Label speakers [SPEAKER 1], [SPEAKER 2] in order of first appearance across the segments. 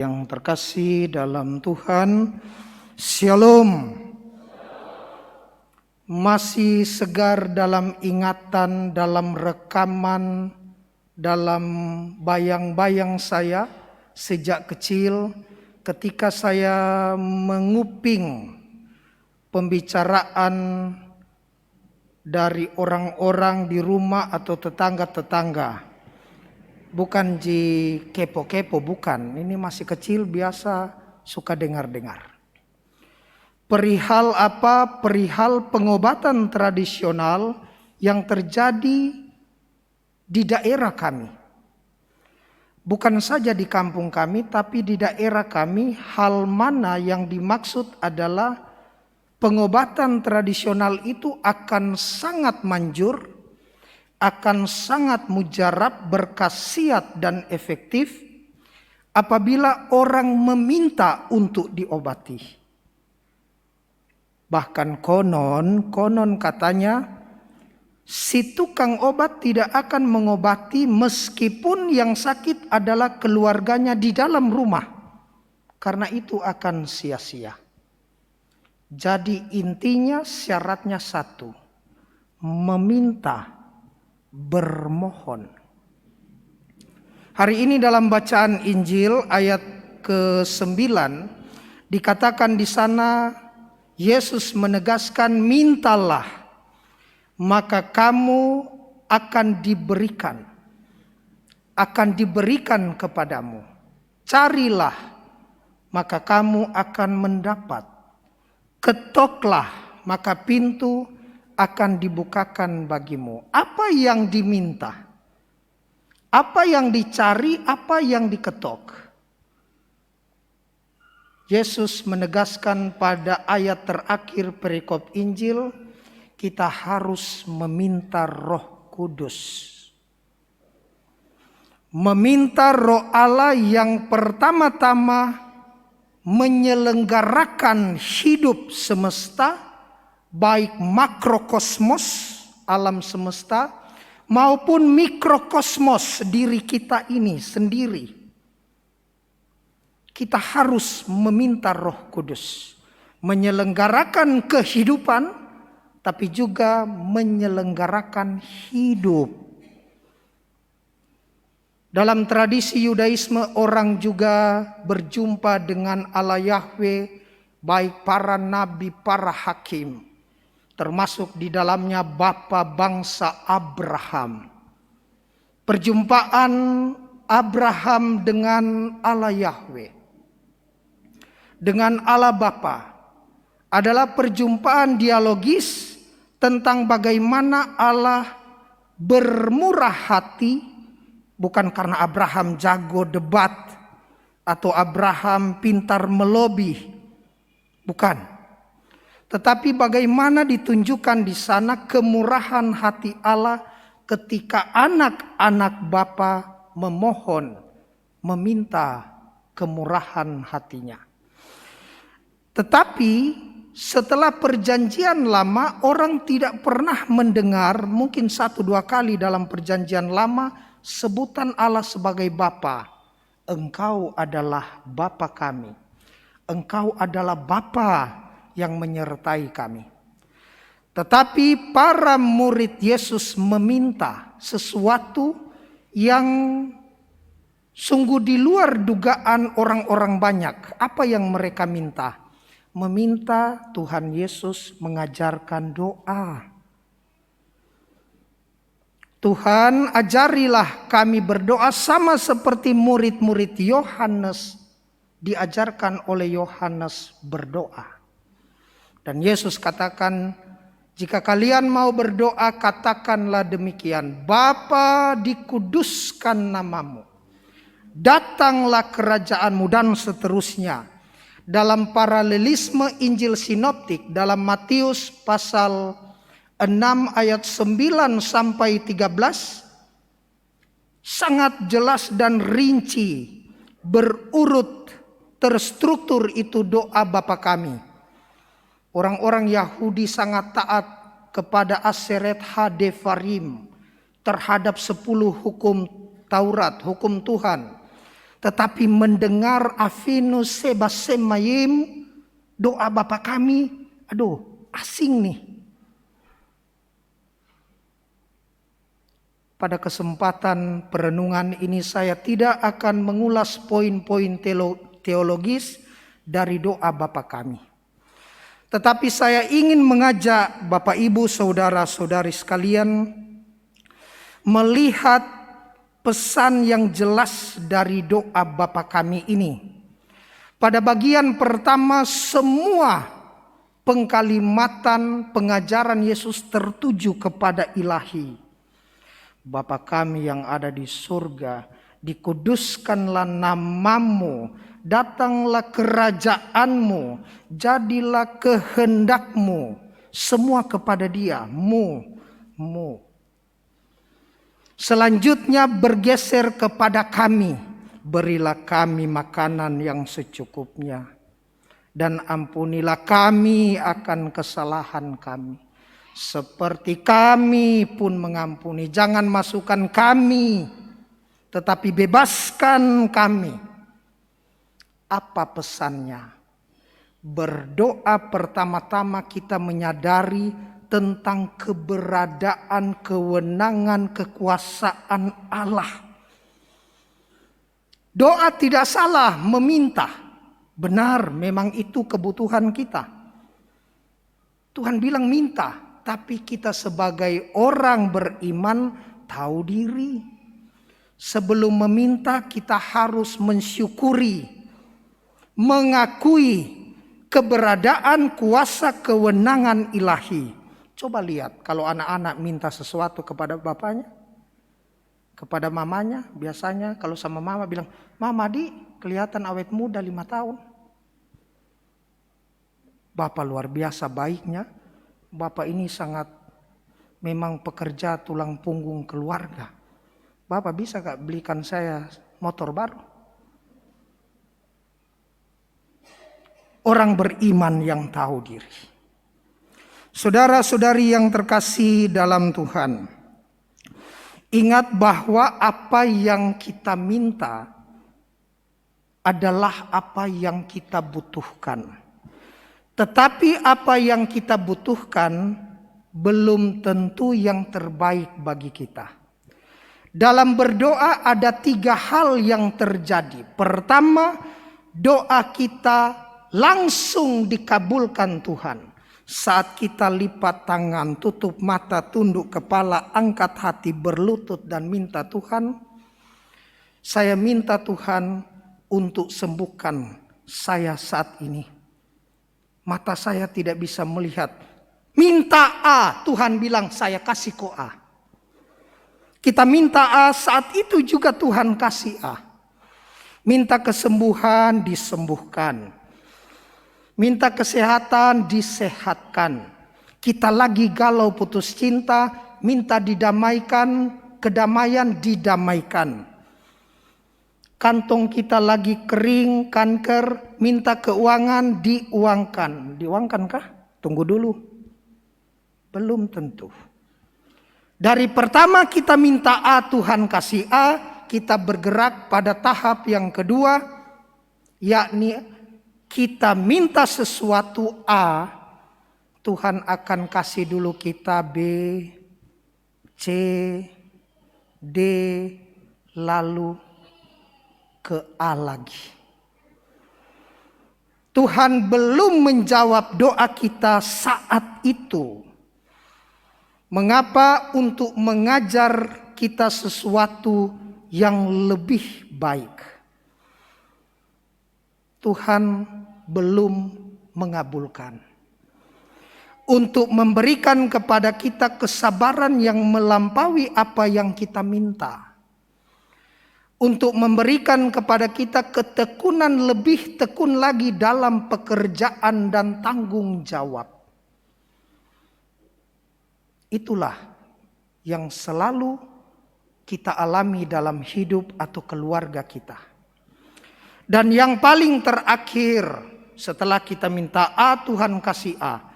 [SPEAKER 1] Yang terkasih dalam Tuhan, Shalom. Masih segar dalam ingatan, dalam rekaman, dalam bayang-bayang saya sejak kecil ketika saya menguping pembicaraan dari orang-orang di rumah atau tetangga-tetangga. Bukan kepo-kepo, bukan. Ini masih kecil, biasa suka dengar-dengar. Perihal apa? Perihal pengobatan tradisional yang terjadi di daerah kami. Bukan saja di kampung kami, tapi di daerah kami. Hal mana yang dimaksud adalah pengobatan tradisional itu akan sangat manjur, akan sangat mujarab, berkhasiat dan efektif apabila orang meminta untuk diobati. Bahkan konon katanya si tukang obat tidak akan mengobati meskipun yang sakit adalah keluarganya di dalam rumah, karena itu akan sia-sia. Jadi intinya syaratnya satu, meminta, bermohon. Hari ini dalam bacaan Injil ayat ke-9 dikatakan di sana Yesus menegaskan, mintalah maka kamu akan diberikan kepadamu. Carilah maka kamu akan mendapat. Ketoklah maka pintu akan dibukakan bagimu. Apa yang diminta? Apa yang dicari? Apa yang diketok? Yesus menegaskan pada ayat terakhir perikop Injil, kita harus meminta Roh Kudus. Meminta Roh Allah yang pertama-tama menyelenggarakan hidup semesta, baik makrokosmos alam semesta maupun mikrokosmos diri kita ini sendiri. Kita harus meminta Roh Kudus menyelenggarakan kehidupan, tapi juga menyelenggarakan hidup. Dalam tradisi Yudaisme, orang juga berjumpa dengan Allah Yahweh, baik para nabi, para hakim, termasuk di dalamnya bapa bangsa Abraham. Perjumpaan Abraham dengan Allah Yahweh, dengan Allah Bapa, adalah perjumpaan dialogis tentang bagaimana Allah bermurah hati, bukan karena Abraham jago debat atau Abraham pintar melobi, bukan. Tetapi bagaimana ditunjukkan di sana kemurahan hati Allah ketika anak-anak Bapa memohon, meminta kemurahan hatinya. Tetapi setelah perjanjian lama, orang tidak pernah mendengar, mungkin 1-2 kali dalam perjanjian lama, sebutan Allah sebagai Bapa. Engkau adalah Bapa kami. Engkau adalah Bapa yang menyertai kami. Tetapi para murid Yesus meminta sesuatu yang sungguh di luar dugaan orang-orang banyak. Apa yang mereka minta? Meminta Tuhan Yesus mengajarkan doa. Tuhan, ajarilah kami berdoa sama seperti murid-murid Yohanes diajarkan oleh Yohanes berdoa. Dan Yesus katakan, jika kalian mau berdoa, katakanlah demikian. Bapa, dikuduskan namamu. Datanglah kerajaanmu, dan seterusnya. Dalam paralelisme Injil Sinoptik, dalam Matius pasal 6 ayat 9 sampai 13, sangat jelas dan rinci, berurut, terstruktur itu doa Bapa kami. Orang-orang Yahudi sangat taat kepada Aseret Hadefarim terhadap 10 hukum Taurat, hukum Tuhan. Tetapi mendengar Avinu Seba Semayim, doa Bapa kami, aduh asing nih. Pada kesempatan perenungan ini saya tidak akan mengulas poin-poin teologis dari doa Bapa kami. Tetapi saya ingin mengajak Bapak Ibu saudara-saudari sekalian melihat pesan yang jelas dari doa Bapa kami ini. Pada bagian pertama semua pengkalimatan pengajaran Yesus tertuju kepada ilahi. Bapa kami yang ada di surga, dikuduskanlah namamu, datanglah kerajaanmu, jadilah kehendakmu, semua kepada Dia, mu. Selanjutnya bergeser kepada kami, berilah kami makanan yang secukupnya, dan ampunilah kami akan kesalahan kami, seperti kami pun mengampuni. Jangan masukkan kami, tetapi bebaskan kami. Apa pesannya? Berdoa pertama-tama kita menyadari tentang keberadaan, kewenangan, kekuasaan Allah. Doa tidak salah meminta. Benar, memang itu kebutuhan kita. Tuhan bilang minta. Tapi kita sebagai orang beriman tahu diri. Sebelum meminta kita harus mensyukuri, mengakui keberadaan kuasa kewenangan ilahi. Coba lihat kalau anak-anak minta sesuatu kepada bapaknya, kepada mamanya. Biasanya kalau sama mama bilang, "Mama di kelihatan awet muda 5 tahun." Bapak luar biasa baiknya. Bapak ini sangat memang pekerja tulang punggung keluarga. Bapak bisa gak belikan saya motor baru? Orang beriman yang tahu diri. Saudara-saudari yang terkasih dalam Tuhan, ingat bahwa apa yang kita minta adalah apa yang kita butuhkan. Tetapi apa yang kita butuhkan belum tentu yang terbaik bagi kita. Dalam berdoa ada 3 hal yang terjadi. Pertama, doa kita langsung dikabulkan Tuhan. Saat kita lipat tangan, tutup mata, tunduk kepala, angkat hati, berlutut dan minta Tuhan, saya minta Tuhan untuk sembuhkan saya saat ini. Mata saya tidak bisa melihat. Minta A, Tuhan bilang saya kasih kok A. Kita minta A, saat itu juga Tuhan kasih A. Minta kesembuhan, disembuhkan. Minta kesehatan, disehatkan. Kita lagi galau putus cinta, minta didamaikan, kedamaian didamaikan. Kantong kita lagi kering, kanker, minta keuangan, diuangkan. Diuangkankah? Tunggu dulu. Belum tentu. Dari pertama kita minta A, Tuhan kasih A, kita bergerak pada tahap yang kedua, yakni kita minta sesuatu A, Tuhan akan kasih dulu kita B, C, D, lalu ke A lagi. Tuhan belum menjawab doa kita saat itu. Mengapa? Untuk mengajar kita sesuatu yang lebih baik. Tuhan belum mengabulkan. Untuk memberikan kepada kita kesabaran yang melampaui apa yang kita minta. Untuk memberikan kepada kita ketekunan lebih tekun lagi dalam pekerjaan dan tanggung jawab. Itulah yang selalu kita alami dalam hidup atau keluarga kita. Dan yang paling terakhir, setelah kita minta A, Tuhan kasih A.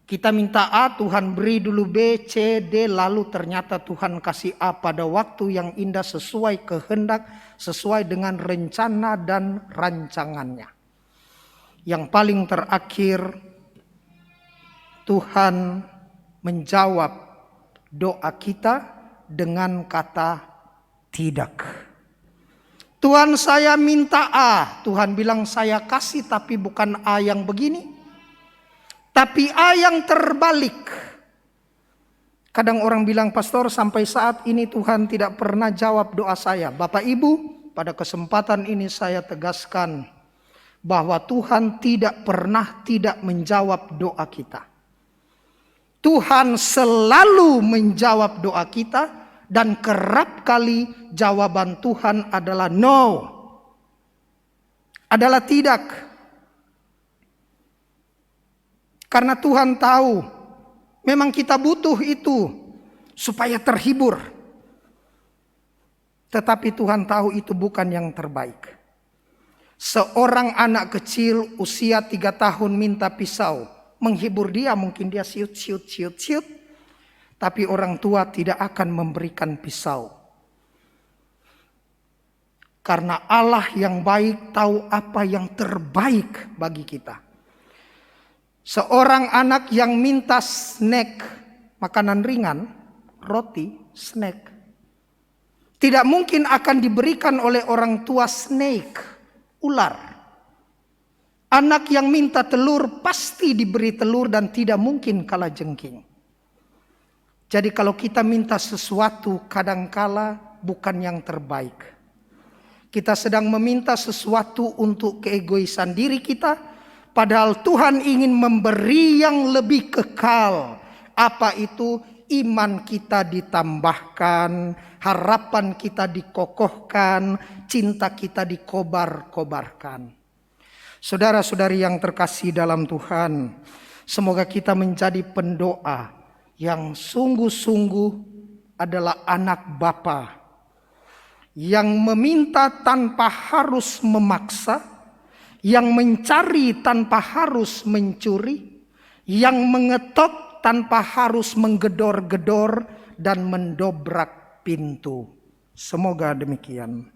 [SPEAKER 1] Kita minta A, Tuhan beri dulu B, C, D, lalu ternyata Tuhan kasih A pada waktu yang indah sesuai kehendak, sesuai dengan rencana dan rancangannya. Yang paling terakhir, Tuhan menjawab doa kita dengan kata tidak. Tuhan, saya minta A. Tuhan bilang saya kasih, tapi bukan A yang begini, tapi A yang terbalik. Kadang orang bilang, pastor, sampai saat ini Tuhan tidak pernah jawab doa saya. Bapak Ibu, pada kesempatan ini saya tegaskan bahwa Tuhan tidak pernah tidak menjawab doa kita. Tuhan selalu menjawab doa kita, dan kerap kali jawaban Tuhan adalah no, adalah tidak. Karena Tuhan tahu memang kita butuh itu supaya terhibur. Tetapi Tuhan tahu itu bukan yang terbaik. Seorang anak kecil usia 3 tahun minta pisau. Menghibur dia, mungkin dia siut. Tapi orang tua tidak akan memberikan pisau. Karena Allah yang baik tahu apa yang terbaik bagi kita. Seorang anak yang minta snack, makanan ringan, roti, snack, tidak mungkin akan diberikan oleh orang tua snake, ular. Anak yang minta telur pasti diberi telur dan tidak mungkin kalajengking. Jadi kalau kita minta sesuatu kadangkala bukan yang terbaik. Kita sedang meminta sesuatu untuk keegoisan diri kita. Padahal Tuhan ingin memberi yang lebih kekal. Apa itu? Iman kita ditambahkan, harapan kita dikokohkan, cinta kita dikobar-kobarkan. Saudara-saudari yang terkasih dalam Tuhan, semoga kita menjadi pendoa yang sungguh-sungguh adalah anak Bapa, yang meminta tanpa harus memaksa, yang mencari tanpa harus mencuri, yang mengetok tanpa harus menggedor-gedor dan mendobrak pintu. Semoga demikian.